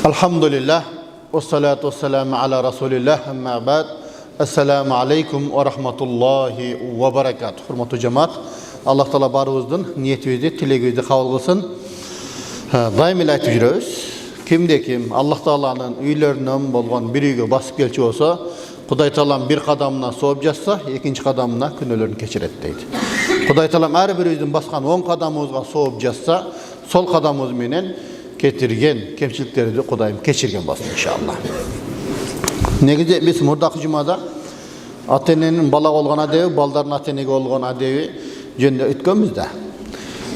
Alhamdulillah, wassalatu wassalamu ala rasulillah, amma ba'd. Assalamu alaikum wa rahmatullahi wa barakatuh. Hurmatly jamaat, Allah Taala barыбыздын ниетибизди, тилегибизди кабыл кылсын. Дайым эле айтып жүрөбүз. Кимде ким Аллах Тааланын үйлөрүнөн болгон бир үйгө басып келчү болсо, Кудай Таалам бир кадамына сооп жатса, экинчи кадамына күнөөлөрүн кечирет дейт. Кудай Таалам ар бирибиздин баскан 10 кадамыбызга сооп жатса, сол кадамыбыз менен кетирген кемчиликтерди Кудайым кечирген болсун иншалла. Негизи биз мурдакы жумада ата-эненин бала болгон адеби, балдардын ата-энеге болгон адеби жөнүндө өткөнбүз да.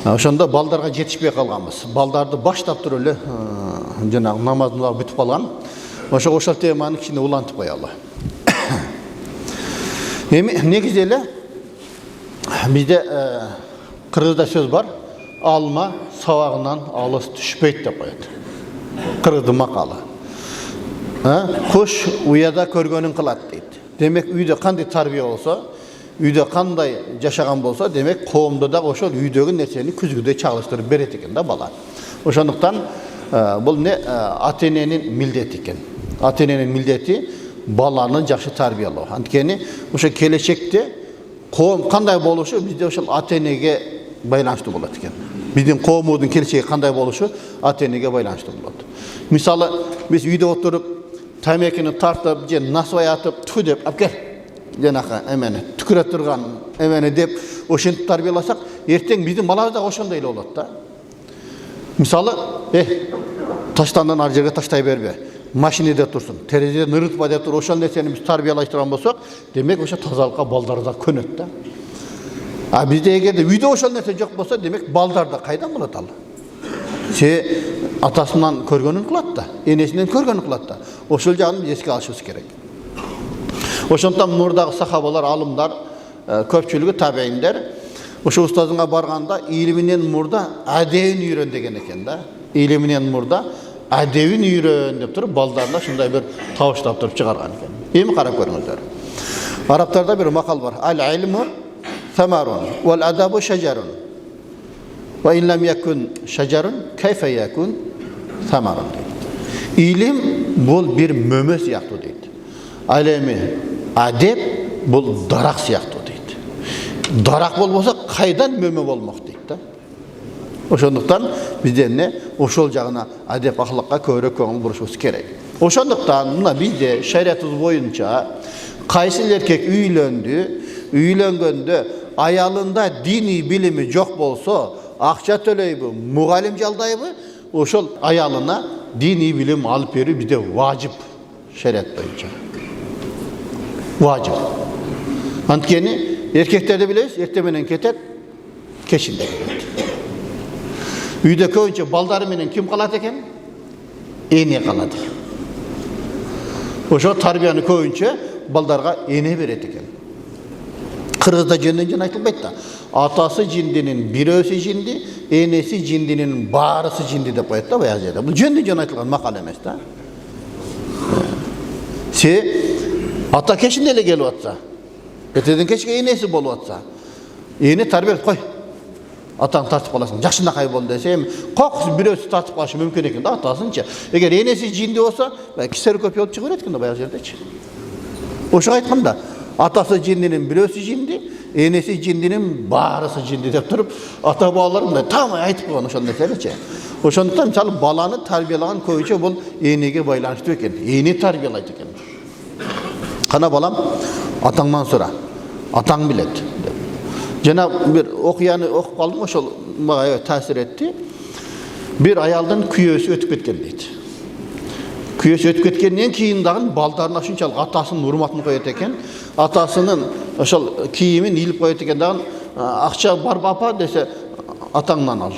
Ошондо балдарга жетишпей калганбыз. Балдарды баштап туруп эле жанагы намаздын бүтүп калган. Ошол теманы кичине улантып коелу. Эми негизи эле бизде кыргызда сөз бар. Alma savağından alыс түшпейт деп коет. Кыргыздын макалы. Kuş uyada көргөнүн кылат дейт. Демек үйдө кандай тарбия болсо, үйдө кандай жашаган болсо, демек коомдо да ошол үйдөгү нерсени күзгүдөй чагылыштырып берет экен да бала. Ошондуктан бул не ата-эненин милдети экен. Ата-эненин милдети баланы жакшы тарбиялоо. Анткени ошо келечекте коом кандай болушу бизде ошол ата-энеге байланыштуу болот экен. Биздин коомубуздун келечеги кандай болушу ата-энеге байланыштуу болот. Мисалы, биз үйдө отуруп, тамекини тартып, же насыбай атып, ту деп, апкел, жанакы эмени түкүрө турган эмени деп ошентип тарбияласак, эртең биздин балабыз да ошондой эле болот да. Мисалы, таштандан ар жерге таштай бербе, машинеде турсун, терезеден ырытпа деп туруп, ошол нерсени биз тарбиялаштырган болсок, демек ошо тазалыкка балдар да көнөт да. А bizde эгерде үйдө ошол нерсе жок болсо, демек балдар да кайдан болот ал? Атасынан көргөнүн кылат да, энесинен көргөнүн кылат да. Ошол жагын биз эске алышыбыз керек. Ошондуктан мурдагы сахабалар, алымдар, көпчүлүгү табейиндер ошо устазыңа барганда илиминен мурда адебин үйрөн деген экен да. Илиминен мурда адебин үйрөн деп туруп, балдарына ушундай бир табыштап туруп чыгарган экен. Эми карап көрүңүздөр. Арабтарда бир макал бар. Ал-илму ثمر والأدب شجر وإن لم يكن شجر كيف يكون ثمر. İlim bul bir mömö siyaqtı deydi. Alemi adep bul darak siyaqtı deydi. Darak bolbosa kaydan mömö bolmak deydi. Ошондуктан бизден не ошол жагына адеп ахлакка көбүрөөк көңүл бурушубуз керек. Ошондуктан мына бизде шариятыбыз боюнча кайсы эркек үйлөнгөндө аялында дини билими жок болсо, акча төлөйбү, мугалим жалдайбы, ошол аялына дини билим алып берүү бизде важип шарият боюнча. Важип. Анткени эркектерди билебиз, эртең менен кетет, кечинде келет. Үйдө көбүнчө балдары менен ким калат экен? Эне калат экен. Ошо тарбияны көбүнчө балдарга эне берет экен. Кыргызда жөндөн айтылбайт да. Атасы жиндинин бирөөсү жинди, энеси жиндинин баарысы жинди деп коет да баягы жерде. Бул жөндөн айтылган макал эмес да. Ата кечинде эле келип атса, эртеден кечке энеси болуп атса, эне тарбиялап кой. Атаң тартып каласың, жакшынакай бол десе, кокус бирөөсү тартып калышы мүмкүн экен да атасынчы. Эгер энеси жинди болсо, кисер көп болуп чыга берет экен да баягы жердечи. Ошого айтканда, атасы жиндинин бирөөсү жинди, энеси жиндинин баарысы жинди деп туруп, ата бабалар мындай тамай айтып койгон ошол нерселерчи. Ошондуктан мисалы баланы тарбиялаган көбүнчө бул энеге байланыштуу экен. Эне тарбиялайт экен. Кана балам, атаңдан сура. Атаң билет. Жана бир окуяны окуп калдым, ошол мага таасир этти. Бир аялдын күйөөсү өтүп кеткен дейт. Күйөөсү өтүп кеткенден кийин дагы балдарына ушунчалык атасынын урматын коет экен. Атасынын ошол кийимин илип коет экен дагы, акча барбы апа десе, атаңдан ал.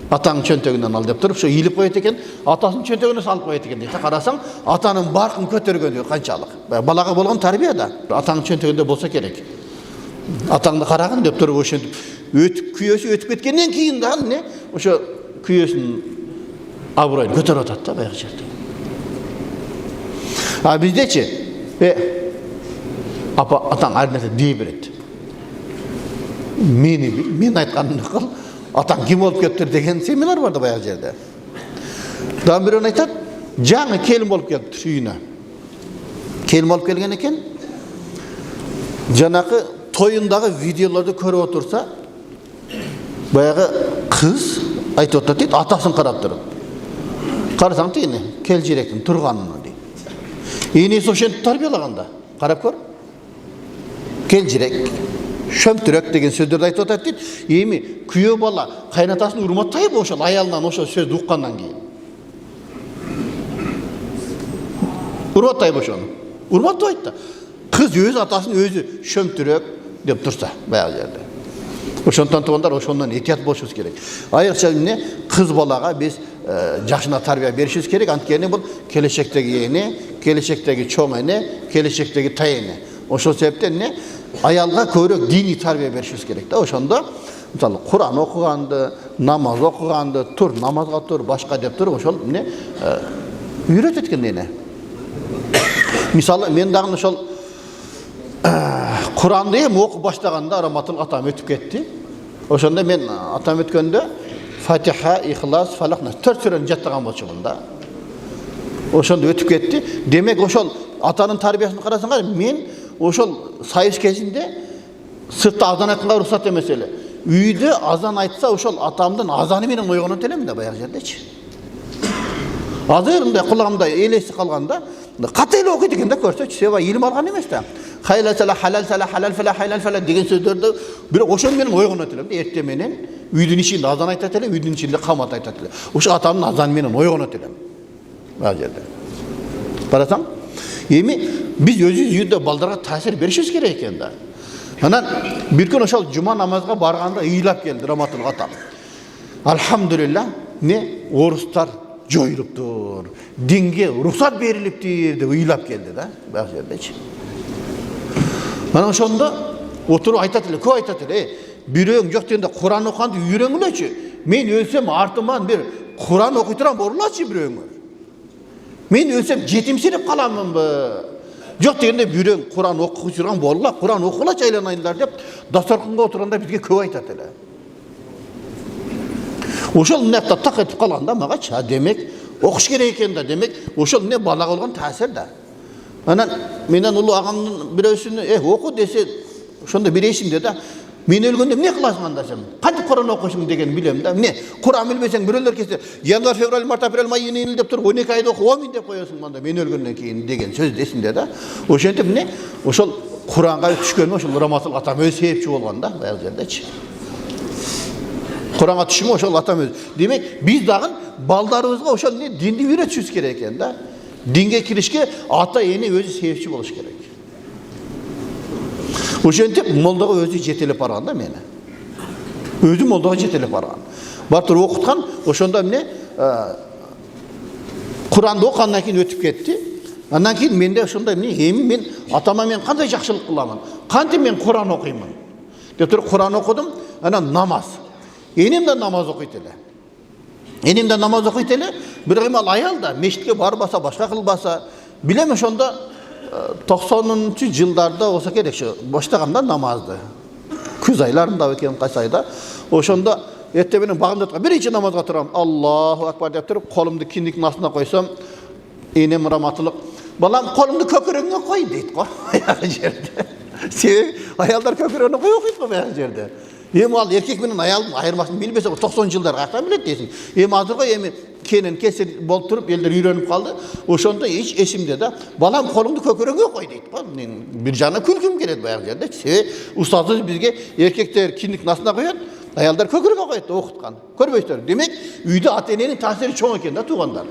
Атаң чөнтөгүнөн ал деп туруп, ошо илип коет экен, атасынын чөнтөгүнө салып коет экен дейт. Карасаң, атанын баркын көтөргөнү канчалык. Балага болгон тарбия да. Атаң чөнтөгүндө болсо керек. Атаңды карагын деп туруп ошентип күйөөсү өтүп кеткенден кийин дагы не ошо күйөөсүнүн аброюн көтөрүп атат да баягы жерде. А биздечи апа атаң ар нерсе дей берет. Мен айтканымды кыл, атаң ким болуп кетти деген семинар бар да баягы жерде. Дагы бирөө айтат, Жаңы келін болып келді үйіне. Келін болып келген екен. Жаңағы тойындағы видеоларды көріп отырса, баяғы қыз айтып отыр дейді, атасын қарап тұр. Қарасаң дейіне, кел жеректің тұрғанына дейді. Енесі ошентіп тарбиялағанда, қарап көр. Кел жерек, шөмтірек деген сөздерді айтып отыр дейді. Еми, күйеу бала қайнатасын ұрматтай ба ошол аялынан ошол сөзді ұққаннан кейін. Ұрматтай ба ошоны? Ұрматтай айтты. Қыз өз атасын өзі шөмтірек деп тұрса, баяғы жерде. Ошондон туғандар ошондон этият болушубуз керек. Айрыкча қыз балаға біз жакшына тарбия беришибиз керек. Анткени бул келечектеги эне, келечектеги чоң эне, келечектеги тай эне. Ошол себептен аялга көбүрөөк диний тарбия беришибиз керек да. Ошондо мисалы Куран окуганды, намаз окуганды, тур намазга тур, башка деп туруп ошол үйрөтөт экен эне. Мисалы мен дагы ошол Куранды окуп баштаганда Раматул атам өтүп кетти. Ошондо мен атам өткөндө Фатиха, Ихлас, Фалак 4 сүрөнү жаттаган болчумун да. Ошондо өтүп кетти. Демек ошол атанын тарбиясын карасаңар, мен ошол сайыс кезинде сыртта азан айтканга уруксат эмес эле. Үйдө азан айтса ошол атамдын азаны менен ойгонот элем да баягы жердечи. Азыр мындай кулагымда элеси калганда катый эле окуйт экен да, көрсөчү. Себеби илим алган эмес да. Халал сала халал фала халал фала деген сөздөрдү бирок ошон менен ойгонот элем да. Эртең менен үйдүн ичинде азан айтат эле, үйдүн ичинде камат айтат эле. Ошо атамдын азаны менен ойгонот элем. Баягы жерде. Барасаң, эми биз өзүбүз үйдө балдарга таасир беришибиз керек экен да. Анан бир күн ошол жума намазга барганда ыйлап келди Раматул атам. Алхамдулилла, орустар жоюлуптур, динге уруксат берилиптир деп ыйлап келди да, баягы жердечи. Анан ошондо отуруп айтат эле, көп айтат эле, бирөөң жок дегенде Куран окуганды үйрөнгүлөчү. Мен өлсөм артыман бир Куран окуй турган борулачы бирөөңөр. Мен өлсөм жетимсирип каламынбы? Жок дегенде бирөөң Куран окуй турган болула, Куран окугулачы айланайындар деп дасторконго отурганда бизге көп айтат эле. Ошол нерсе так этип калганда магачы, демек окуш керек экен да, демек ошол балага болгон таасир да. Анан менен улуу агамдын бирөөсүнө оку десе, ошондо бир эсимде да. Мен өлгөндө эмне кыласың анда сен? Кантип Куран окуйсуң деген билем да. Куран билбесең бирөөлөр келсе, январь, февраль, март, апрель, май, июнь деп туруп 12 айда окуп 10 деп коесуң анда мен өлгөндөн кийин деген сөз эсимде да. Ошентип ошол Куранга түшкөнү ошол Раматул атам өзү себепчи болгон да, баягы жердечи. Куранга түшүмө ошол атам өзү. Демек, биз дагы балдарыбызга ошол динди үйрөтүшүбүз керек экен да. Динге киришке ата эне өзү себепчи болуш керек. Ошентип молдого өзү жетелеп барган да мени. Өзү молдого жетелеп барган. Бартыр окуткан, ошондо Куранды окугандан кийин өтүп кетти. Андан кийин менде ошондой эми мен атама мен кандай жакшылык кыламын? Кантип мен Куран окуймун? Деп туруп Куран окудум, анан намаз. Энем да намаз окуйт эле. Энем да намаз окуйт эле, бирок эми ал аял да мешитке барбаса, башка кылбаса, билем ошондо 90-жылдарда болсо керек баштаганда намазды. Күз айларында экен кайсы айда. Ошондо эртең менен багымда турган биринчи намазга турам. Аллаху акбар деп туруп, колумду киндиктин астына койсом, энем Раматулук, балам колуңду көкөрөңгө кой дейт го. Баягы жерде. Себеби аялдар көкөрөгүнө кой окуйт го баягы жерде. Эми ал эркек менен аялдын айырмасын билбесе 90-жылдар каяктан билет дейсиң. Эми азыркы эми кенен кесир болуп туруп элдер үйрөнүп калды. Ошондо эч эсимде да, балам колуңду көкөрөңгө кой дейт го. Мен бир жана күлкүм келет баягы жерде. Себеби устазыбыз бизге эркектер киндиктин астына коет, аялдар көкөрөгө коет окуткан. Көрбөйсүздөр. Демек, үйдө ата эненин таасири чоң экен да туугандар.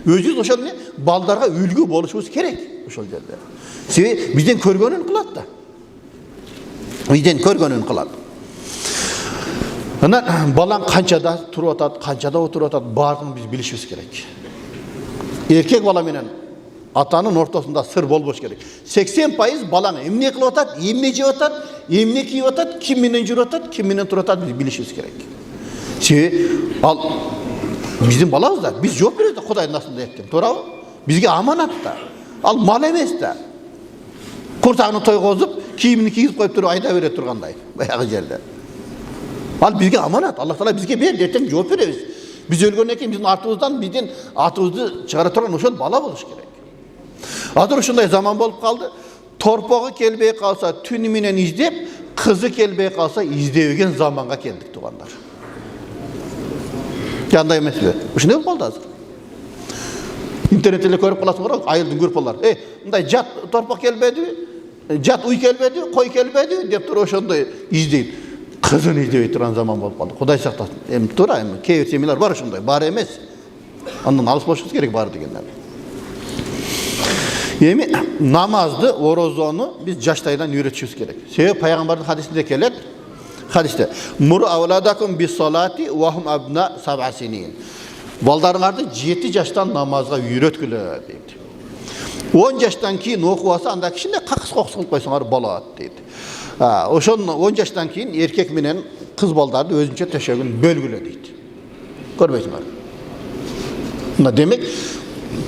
Өзүбүз ошол балдарга үлгү болушубуз керек ошол жерде. Себеби бизден көргөнүн кылат да. Бизден көргөнүн кылат. Анан балаң канчада туруп атат, канчада отуруп атат, баарын биз билишибиз керек. Эркек бала менен атанын ортосунда сыр болбош керек. 80% балаң эмне кылып атат, эмне жеп атат, эмне кийип атат, ким менен жүрүп атат, ким менен туруп атат, биз билишибиз керек. Себеби ал биздин балабыз да, биз жооп беребиз да Кудайдын астында эртең, туурабы? Бизге аманат да. Ал мал эмес да. Курсагын тойгозуп, кийимин кийип коюп туруп айда бере тургандай, баягы жерде. Ал бизге аманат. Аллах Таала бизге берди, эртең жооп беребиз. Biz өлгөндөн кийин биздин артыбыздан биздин атыбызды чыгара турган ошол бала болуш керек. Азыр ушундай заман болуп калды. Торпогу келбей калса түнү менен издеп, кызы келбей калса издебеген заманга келдик тугандар. Кандай эмеспи? Ушундай болуп калды азыр. Интернетте көрүп каласыңар, айылдын группалары. Мындай жат торпок келбеди, жат уй келбеди, кой келбеди деп туруп ошондой издейт. Кызын издебей турган заман болуп калды. Кудай сактасын. Туура, кээ бир семьялар бар ошондой, бар эмес. Андан алыс болушубуз керек бар дегендер. Namazdı, orozonu biz жаштайдан үйрөтүшүбүз керек. Себеби пайгамбардын хадисинде келет. Хадисте: "Мур авладакум бис-салати ва хум абна 7 синин." Балдарыңарды 7 жаштан намазга үйрөткүлө дейт. 10 жаштан кийин окуп алса, анда кичине какыс кокус кылып койсоңор болот дейт. Ошон 10 жаштан кийин эркек менен кыз балдарды өзүнчө төшөгүн бөлгүлө дейт. Көрбөйсүңөр. Мына демек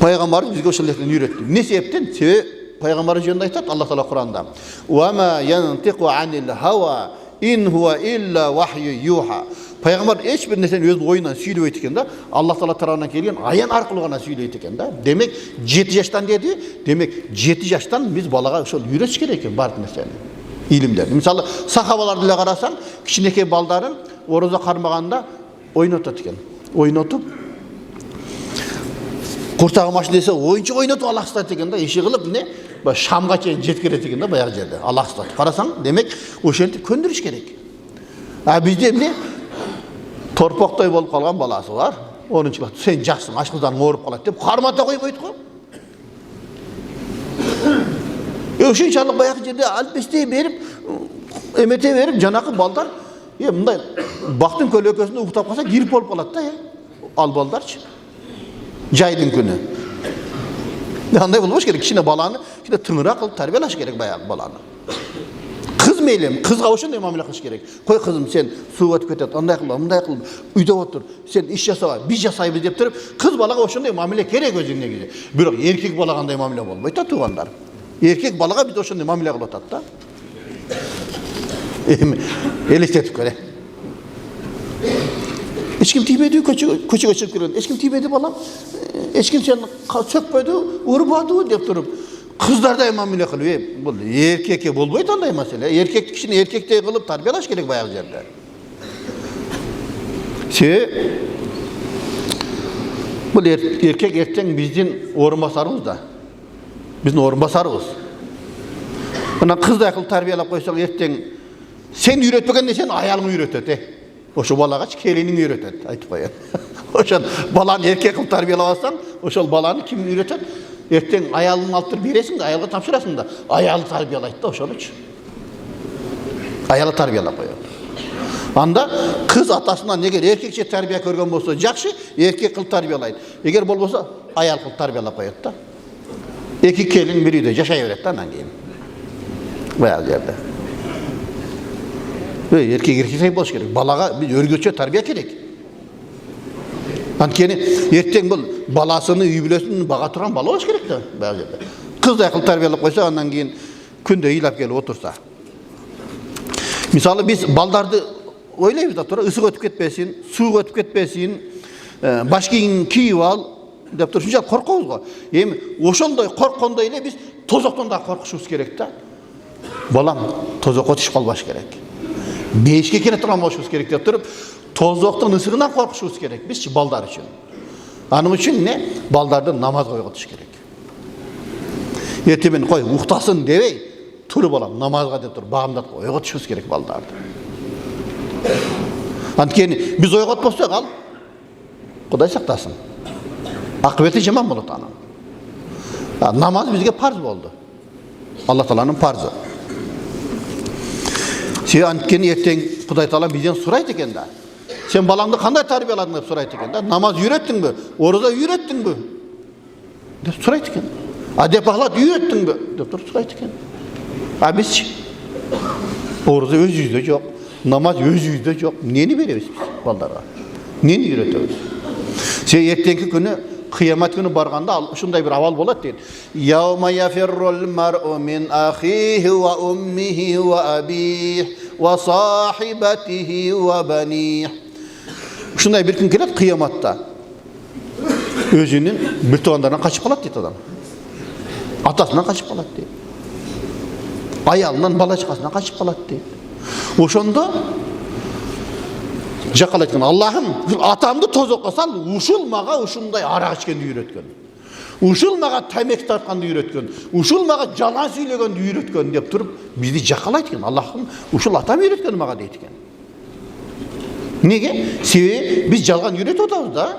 Пайгамбарыбыз бизге ошол нерсени үйрөттү. Не себептен? Себеби пайгамбар жөнүндө айтат Аллах Таала Куранда: "Ва ма янтиqu анил хава ин хуа илля вахю юха." Пайгамбар эч бир нерсени өзүнүн оюнан сүйлөбөйт экен да, Аллах Таала тарабынан келген аян аркылуу гана сүйлөйт экен да. Демек 7 жаштан деди. Демек 7 жаштан биз балага ошол үйрөтүш керек экен бар нерсени. Илимдер. Мисалы, сахабаларды эле карасаң, кичинекей балдарын орозо кармаганда ойнотот экен. Ойнотуп Куртагы машинасы ойынчы ойнотуп алакстат экен да, иши кылып эмне? Шамга чейин жеткирет экен да баягы жерде. Алакстат. Карасаң, демек ошентип көндүрүш керек. Бизде эмне? Торпоктой болуп калган баласы бар. 10-чы класс. Сен жаксың, аш кыздарың ооруп калат деп кармата койбойт го. Ошончалык баягы жерде албестей берип, эмете берип, жанакы балдар, мындай бактын көлөкөсүндө уктап калса, кирип болуп калат да, ал балдарчы. Жайдын күнү. Андай болбош керек, кичине баланы, кичине тыңыраак кылып тарбиялаш керек баягы баланы. Кыз мейлем, кызга ошондой мамиле кылыш керек. Кой кызым, сен суу өтүп кетет, андай кыл, мындай кыл, үйдө отур, сен иш жасаба, биз жасайбыз деп туруп, кыз балага ошондой мамиле керек өзүнүн негизи. Бирок эркек балага андай мамиле болбойт да туугандар. Эркек балага биз ошондой мамиле кылып атат да. Элестетип көрө. Ешким тийбеди, көчөгө чыгып келген. Ешким тийбеди балам. Ешким сени сөкпөдү, урбаду деп туруп, кыздардай мамиле кылып, бул эркекке болбойт андай маселе. Эркекти кичине эркектей кылып тарбиялаш керек баягы жерде. Бул эркек эртең биздин орун басарыбыз да. Биздин орун басарыбыз. Мына кыздай кылып тарбиялап койсоң, эртең сен үйрөтпөгөн нерсени аялың үйрөтөт, Ошо балагач келиниң үйрөтөт, айтып коеюн. Ошол баланы эркек кылып тарбиялап алсаң, ошол баланы ким үйрөтөт? Эртең аялың алып туруп бересиң да, аялга тапшырасың да, аялы тарбиялайт да ошолучу. Аялы тарбиялап коет. Анда кыз атасынан эгер эркекче тарбия көргөн болсо жакшы, эркек кылып тарбиялайт. Эгер болбосо, аял кылып тарбиялап коет да. Эки келин бир үйдө жашай берет да андан кийин. Баягы жерде. Эркек болуш керек. Балага биз өргөчө тарбия керек. Анткени эртең бул баласыны үй бүлөсүн бага турган бала болуш керек да баягы жерде. Кыздай кылып тарбиялап койсо, андан кийин күндө ыйлап келип отурса. Мисалы биз балдарды ойлойбуз да, туура ысык өтүп кетпесин, суу өтүп кетпесин, баш кийимин кийип ал деп туруп ушунчалык коркобуз го. Эми ошондой корккондой эле биз тозоктон да коркушубуз керек да. Балам тозокко түшүп калбаш керек. Бешке келе турган болушубуз керек деп туруп, тозоктун ысыгынан коркушубуз керек бизчи балдар үчүн. Анын үчүн не? Балдарды намазга ойготуш керек. Эртемен кой уктасын дебей, туруп балам намазга деп туруп багымдатып ойготушубуз керек балдарды. Анткени биз ойготпосок ал Кудай сактасын. Акыбети жаман болот анын. Намаз бизге парз болду. Аллах Тааланын парзы. Себеби анткени эртең Кудай Таала бизден сурайт экен да. Сен балаңды кандай тарбияладың деп сурайт экен да. Намаз үйрөттүңбү? Орозо үйрөттүңбү? деп сурайт экен. Деп ахлат үйрөттүңбү деп туруп сурайт экен. Бизчи орозо өз үйүздө жок, намаз өз үйүздө жок. Нени беребиз биз балдарга? Нени үйрөтөбүз? Сен эртеңки күнү кыямат күнү барганда ушундай бир абал болот дейт. Яума яфиррул мар'у мин ахихи ва уммихи ва абихи ва сахибатихи ва баних. Ушундай bir gün келет кыяматта. Өзүнүн bir тугандарынан качып калат дейт адам. Атасынан качып калат дейт. Аялынан, бала-чакасынан качып калат дейт. Ошондо жакалайт экен. Аллахым, атамды тозокко сал, ушул мага ушундай арак ичкенди үйрөткөн. Ушул мага тамек тартканды үйрөткөн. Ушул мага жалган сүйлөгөндү үйрөткөн деп туруп, бизди жакалайт экен. Аллахым, ушул атам үйрөткөн мага дейт экен. Неге? Себеби биз жалган үйрөтүп атабыз да.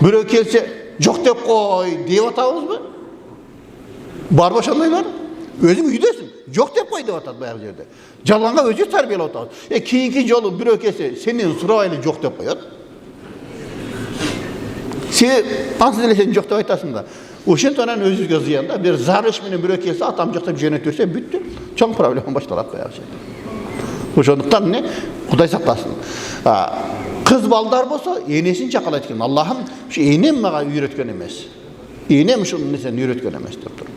Бирөө келсе, жок деп кой деп атабызбы? Барбы ошондойлор? Өзүң үйдөсүң, жок деп кой деп атат баягы жерде. Жалганга өзү тарбиялап атабыз. Кийинки жолу бирөө келсе, сенден сурабайлы жок деп коет. Сен ансыз эле сен жок деп айтасың да. Ошентен өзүбүзгө зыян да. Бир зарыш менен бирөө келсе, атам жок деп жөнөтүп берсе, бүттү. Чоң проблема башталат баягы жерде. Ошондуктан не? Кудай сактасын. Кыз балдар болсо, энесин жакалайт экен. Аллахым, ушу энем мага үйрөткөн эмес. Энем ушул нерсени үйрөткөн эмес деп туруп.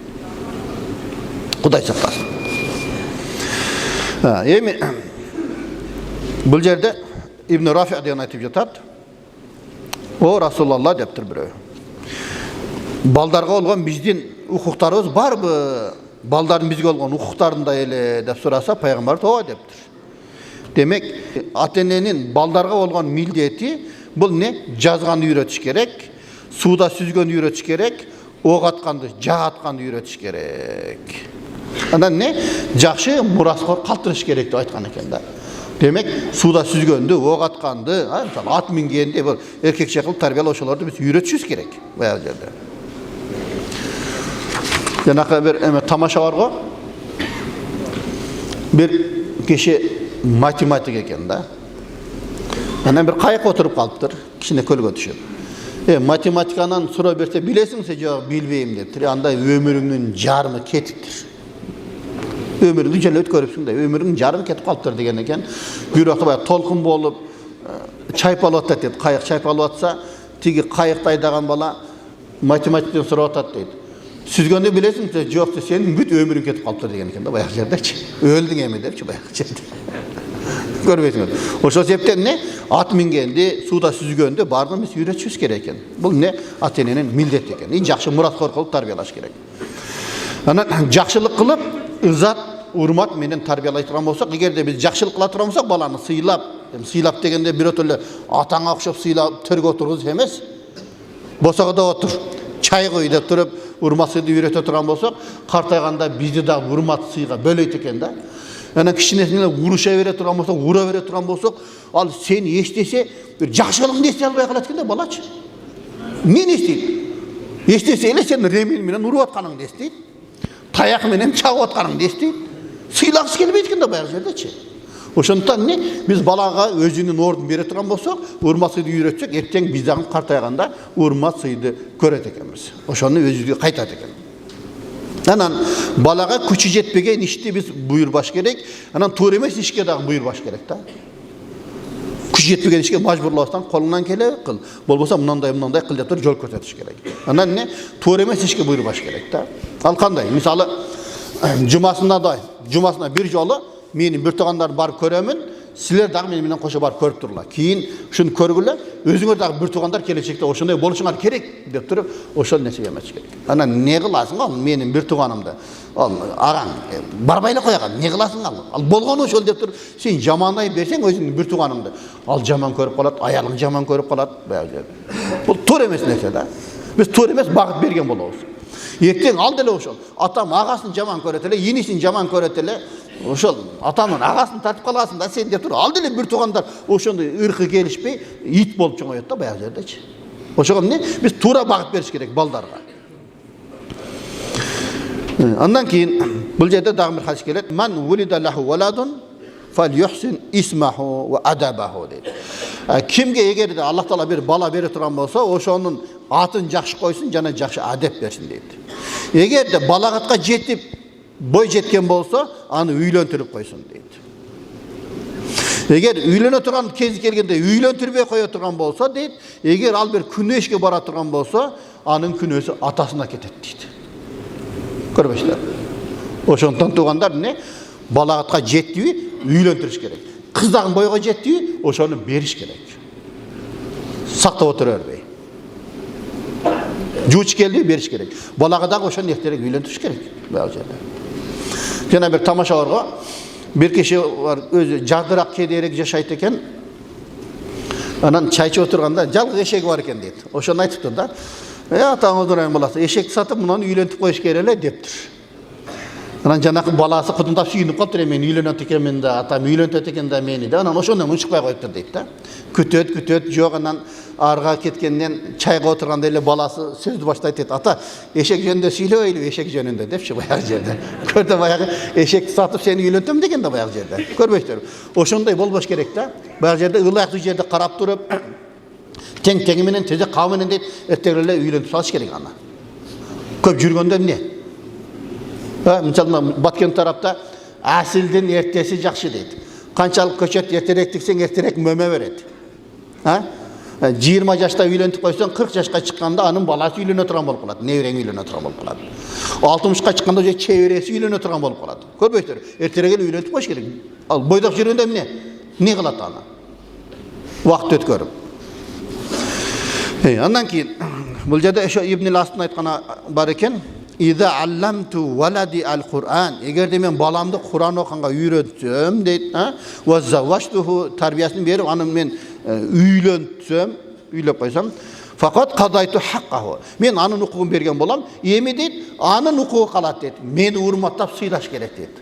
Кудай сактасын. Эми бул жерде Ибн Рафи деген айтып жатат. О Расулалла дептир бирөө. Балдарга болгон биздин укуктарыбыз барбы? Балдардын бизге болгон укуктарындай эле деп сураса, пайгамбар ооба дептир. Демек, ата-эненин балдарга болгон милдети бул не? Жазганды үйрөтүш керек, сууда сүзгөндү үйрөтүш керек, ок атканды, жаа атканды үйрөтүш керек. Анан не? Жакшы мураскор калтырыш керек деп айткан экен да. Демек, сууда сүзгөндү, ок атканды, мисалы ат мингенди, бул эркекче кылып тарбиялоо ошолорду биз үйрөтүшүбүз керек баягы жерде. Жанакы бир тамаша бар го. Бир киши математик экен да. Анан бир кайыкка отуруп калыптыр, кичине көлгө түшүп. Математиканан суроо берсе, билесиңби, жок, билбейм дептир. Анда өмүрүңдүн жарымы кетиптир. Өмүрүңдү жөн өткөрүпсүң да, өмүрүңдүн жарымы кетип калыптыр деген экен. Бирок баягы толкун болуп, чайпалып атат дейт. Кайык чайпалып атса, тиги кайыкты айдаган бала математиктен сурап атат дейт. Сүзгөндү билесиңби, жок, сенин бүт өмүрүң кетип калыптыр деген экен да, баягы жердечи. Өлдүң эми депчи баягы жерде. Көрбөйсүңөр. Ошол себептен не? Ат мингенди, сууда сүзгөндү баарын биз үйрөтүшүбүз керек экен. Бул не? Ата-эненин милдети экен. Жакшы мураткор кылып тарбиялаш керек. Анан жакшылык кылып, ызат, урмат менен тарбиялай турган болсок, эгерде биз жакшылык кыла турган болсок, баланы сыйлап дегенде бирөө эле атаңа окшоп сыйлап төргө отургуз эмес. Босогодо отур, чай кой деп туруп, урмат сыйды үйрөтө турган болсок, картайганда бизди да урмат сыйга бөлөйт экен да. Анан кичинесине уруша бере турган болсок, ура бере турган болсок, ал сени эстесе, бир жакшылыгыңды эстей албай калат экен да балачы. Эмне эстейт? Эстесе эле сен ремень менен уруп атканыңды эстейт. Таяк менен чагып атканыңды эстейт. Сыйлагысы келбейт экен да баягы жердечи. Ошондуктан не? Биз балага өзүнүн ордун бере турган болсок, урмат сыйды үйрөтсөк, эртең биз дагы картайганда урмат сыйды көрөт экенбиз. Ошону өзүбүзгө кайтат экен. Анан балага күчү жетпеген ишти биз буйрбаш керек. Анан туура эмес ишке дагы буйрбаш керек да. Күчү жетпеген ишке мажбурлабастан колуңдан келе кыл. Болбосо мындай кыл деп туруп жол көрсөтүш керек. Анан не? Туура эмес ишке буйрбаш керек да. Ал кандай? Мисалы, жумасына бир жолу менин бир туугандар барып көрөмүн, силер дагы менен кошо барып көрүп турула. Кийин ушуну көргүлө, өзүңөр дагы бир туугандар келечекте ошондой болушуңар керек деп туруп, ошол нерсеге эмес керек. Анан не кыласың ал менин бир тууганымды? Ал агаң барбай эле койган, не кыласың ал? Ал болгону ошол деп туруп, сен жамандай берсең өзүңдүн бир тууганыңды, ал жаман көрүп калат, аялың жаман көрүп калат, баягы жерде. Бул туура эмес нерсе да. Биз туура эмес багыт берген болобуз. Эртең ал деле ошол. Атам агасын жаман көрөт эле, инисин жаман көрөт эле. Ошол атамын агасын тартып каласың да сен деп туруп, ал деле бир туугандар ошондой ыркы келишпей ит болуп чоңоет да баягы жердечи. Ошого эмне? Биз туура багыт бериш керек балдарга. Андан кийин бул жерде дагы бир хадис келет. Ман вулида лаху валадун фальюхсин исмаху ва адабаху дейт. Кимге эгерде Аллах Таала бир бала бере турган болсо, ошонун атын жакшы койсун жана жакшы адеп берсин дейт. Эгерде балагатка жетип бой жеткен болсо, аны үйлөнтүрүп койсун дейт. Эгер үйлөнө турган кези келгенде үйлөнтүрбөй кое турган болсо дейт, эгер ал бир күнөөшкө бара турган болсо, анын күнөөсү атасына кетет дейт. Көрбөйсүздөр. Ошондон туугандар эмне? Балагатка жетти үйлөнтүрүш керек. Кыз дагы бойго жетти, ошону бериш керек. сактап отура бербей. Жууч келди, бериш керек. Балага дагы ошону эртерээк үйлөнтүрүш керек бул жерде. Жана бир тамаша барго, бир киши бар, өзү жардыраак кедейирээк жашайт экен. Анан чай ичип отурганда жалгыз эшеги бар экен дейт. Ошону айтыптыр да. Атаңыз дурайын баласы, эшекти сатып мунун үйлөнтүп коюш керек эле дептир. Анан жанакы баласы кудундап сүйүнүп калыптыр, мен үйлөнөт экенмин да, атам үйлөнтөт экен да мени да. Анан ошондон унчукпай коюптур дейт да. Күтөт, жок анан арга кеткенден чайга отурганда эле баласы сөздү баштайт дейт. Ата, эшек жөнүндө сүйлөбөйлү, эшек жөнүндө депчи баягы жерде. Көрдү баягы эшекти сатып сени үйлөнтөм деген да баягы жерде. Көрбөйсүзбү? Ошондой болбош керек да. Баягы жерде ылайыктуу жерде карап туруп, тең менен тезе кам менен дейт, эртең эле үйлөнтүп салыш керек аны. Көп жүргөндө эмне? Мисалы Баткен тарапта асилдин эртеси жакшы дейт. Канчалык көчөт эртерээк тиксең эртерээк мөмө берет. 20 жашта үйлөнтүп койсоң 40 жашка чыкканда анын баласы үйлөнө турган болуп калат, неберең үйлөнө турган болуп калат. 60ка чыкканда же чебереси үйлөнө турган болуп калат. Көрбөйсүздөр? Эртерээк эле үйлөнтүп коюш керек. Ал бойдок жүргөндө эмне? Не кылат аны? Убакыт өткөрүп. Андан кийин бул жерде ошо Ибн Ластын айтканы бар экен. İza allamtu waladi al-Qur'an. Eğer de men balamdı Kur'an okanга үйрөтсөм дейт, wa zawajtuhu tarbiyasını berip anı men үйлөнтсөm, үйлөp koysam, fakat qadaytu haqqahu. Men anın hukukun bergen bolam, emi deyt, anın hukuku kalat deyt. Meni urmattap sıylaş gerek deyt.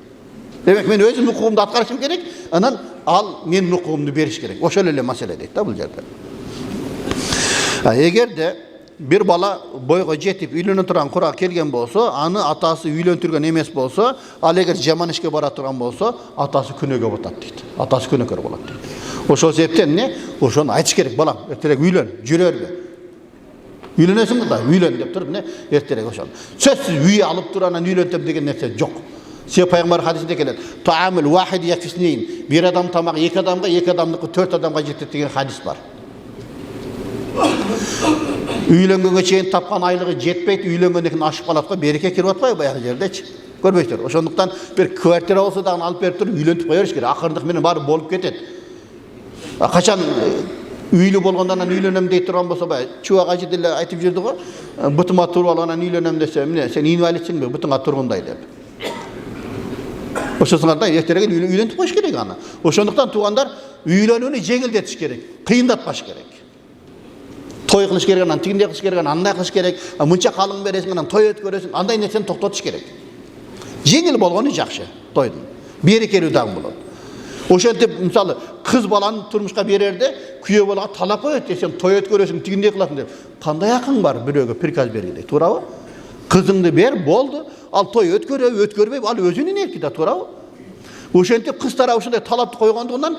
Demek men özüm hukukumdu atkarışım gerek, anan al men hukukumdu beriş gerek. Oşol ele masele deyt da bul jerde. Eğer de bir bala boyga жетип үйлөнө турган курак келген болсо, аны атасы үйлөнтүргөн эмес болсо, ал эгер жаман ишке бара турган болсо, атасы күнөөгө батат дейт. Атасы күнөөкөр болот дейт. Ошол себептен эмне? Ошону айтыш керек, балам, эртерээк үйлөн, жүрөрбү? Үйлөнөсүң да, үйлөн деп туруп, эмне? Эртерээк ошол. Сөзсүз үй алып туруп анан үйлөнтөм деген нерсе жок. Себеп пайгамбар хадисинде келет. Таамул вахид якфиснин. Bir адам тамагы эки адамга, эки адамдыкы 4 адамга жетет деген хадис бар. Үйлөнгөнгө чейин тапкан айлыгы жетпейт, үйлөнгөндөн кийин ашып калат го, береке кирип атпайбы баягы жердечи. Көрбөйсүздөр. Ошондуктан бир квартира болсо дагы алып берип туруп үйлөнтүп кое бериш керек. Акырындык менен баары болуп кетет. Качан үйлүү болгондон анан үйлөнөм дей турган болсо, баягы чубак ажы деле айтып жүрдү го. Бутума туруп алып анан үйлөнөм десе, эмне, сен инвалидсиңби, бутуңа тургундай деп. Ошосуңарда эртерээк үйлөнтүп коюш керек аны. Ошондуктан туугандар үйлөнүүнү жеңилдетиш керек, кыйындатпаш керек. Той кылыш керек, анан тигиндей кылыш керек, андай кылыш керек, мынча калың бересиң, анан той өткөрөсүң, андай нерсени токтотуш керек. Жеңил болгону жакшы тойдун. Берекелүү дагы болот. Ошентип, мисалы, кыз баланы турмушка берерде, күйөө балага талап коет десем, той өткөрөсүң, тигиндей кыласың деп. Кандай акың бар бирөөгө приказ бергендей, туурабы? Кызыңды бер, болду. Ал той өткөрөбү, өткөрбөйбү, ал өзүнүн эрки да, туурабы? Ошентип кыз тарабы ушундай талапты койгондугунан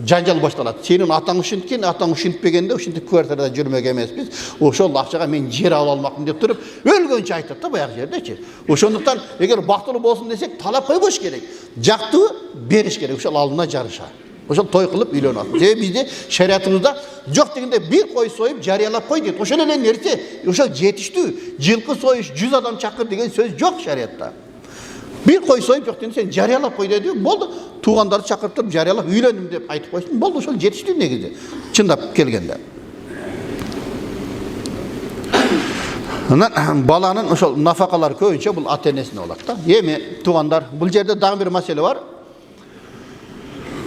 жанжал башталат. Сенин атаң ушинткен, атаң ушинтпегенде ушинтип квартирада жүрмөк эмеспиз. Ошол акчага мен жер алып алмакмын деп туруп, өлгөнчө айтат да баягы жердечи. Ошондуктан эгер бактылуу болсун десек, талап койбош керек. Жактуу бериш керек, ошол алдына жарыша. Ошол той кылып үйлөнөт. Себеби бизде шариятыбызда жок дегенде бир кой союп жарыялап кой дейт. Ошол эле нерсе, ошол жетиштүү. Жылкы союш 100 адам чакыр деген сөз жок шариятта. Bir koy soyup yok dedi, sen jarıyalap koy dedi, boldu. Tuğanları çakırıp durup jarıyalap, üylönüm deyip aytıp koysun, boldu. Şol жетиштүү негизи. Чындап келгенде. Баланын ошол нафакалары көбүнчө бул ата энесине болот да. Эми туугандар, бул жерде дагы бир маселе бар.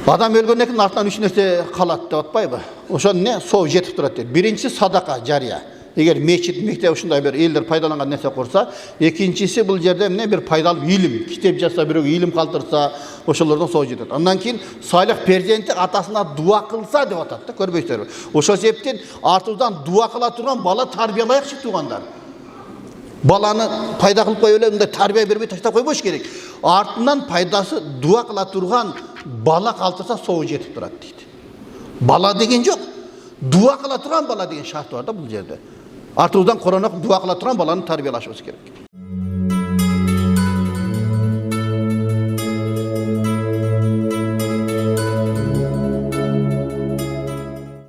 Адам өлгөндөн кийин артынан 3 нерсе калат деп атпайбы? Ошол эмне? Соо жетип турат дейт. Биринчиси садака жарыя. Эгер мечит, мектеп ушундай бир элдер пайдаланган нерсе курса, экинчиси бул жерде эмне бир пайдалуу илим, китеп жазса, бирөө илим калтырса, ошолордон соо жетет. Андан кийин салих перзенти атасына дуа кылса деп атат да, көрбөйсүзбү? Ошол себептен артыбыздан дуа кыла турган бала тарбиялайыкчы туугандар. Баланы пайда кылып кое эле мындай тарбия бербей таштап койбош керек. Артынан пайдасы дуа кыла турган бала калтырса соо жетип турат дейт. Бала деген жок. Дуа кыла турган бала деген шарт бар да бул жерде. Артыбыздан Kur'an'a dua kıla turan balanı tarbiyalashыбыз керек.